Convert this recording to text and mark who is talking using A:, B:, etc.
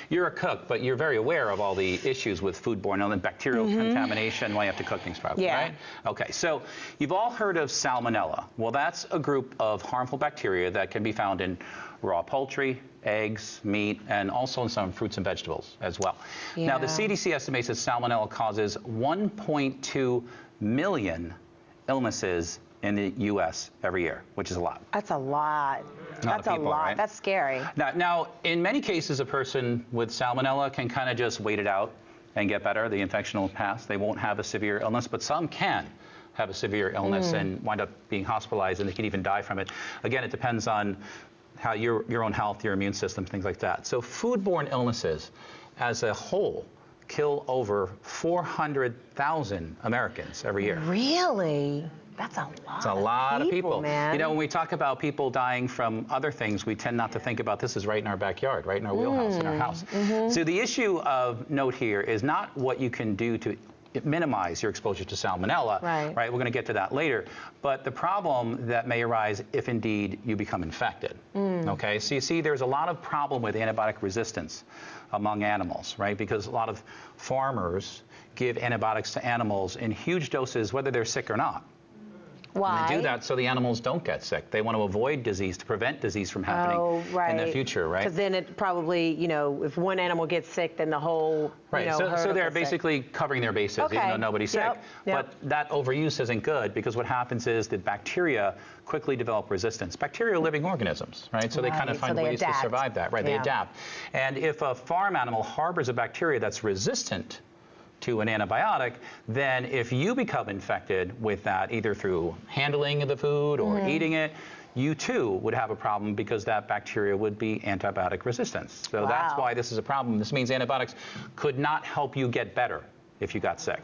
A: you're a cook, but you're very aware of all the issues with foodborne illness, bacterial contamination while you have to cook things properly, right? Okay, so you've all heard of Salmonella. Well, that's a group of harmful bacteria that can be found in raw poultry, eggs, meat, and also in some fruits and vegetables as well. Now, the CDC estimates that Salmonella causes 1.2 million illnesses in the U.S. every year, which is a lot.
B: That's a lot. That's a lot. Right? That's scary.
A: Now, in many cases, a person with Salmonella can kind of just wait it out and get better. The infection will pass. They won't have a severe illness, but some can have a severe illness and wind up being hospitalized, and they can even die from it. Again, it depends on how your own health, your immune system, things like that. So foodborne illnesses as a whole kill over 400,000 Americans every year.
B: Really? That's a lot.
A: It's a lot of people,
B: man.
A: You know, when we talk about people dying from other things, we tend not to think about this is right in our backyard, right in our wheelhouse, in our house. So the issue of note here is not what you can do to minimize your exposure to Salmonella, right? We're going to get to that later. But the problem that may arise if indeed you become infected, okay? So you see there's a lot of problem with antibiotic resistance among animals, right? Because a lot of farmers give antibiotics to animals in huge doses, whether they're sick or not.
B: Why?
A: And they do that so the animals don't get sick. They want to avoid disease, to prevent disease from happening in the future, right?
B: Because then it probably, you know, if one animal gets sick, then the whole, you know, herd
A: so they're
B: will get
A: basically covering their bases, even though nobody's sick. But that overuse isn't good, because what happens is the bacteria quickly develop resistance. Bacteria are living organisms, right? So they kind of find ways to survive that, right? They adapt. And if a farm animal harbors a bacteria that's resistant to an antibiotic, then if you become infected with that, either through handling the food or eating it, you too would have a problem, because that bacteria would be antibiotic resistant. So that's why this is a problem. This means antibiotics could not help you get better if you got sick.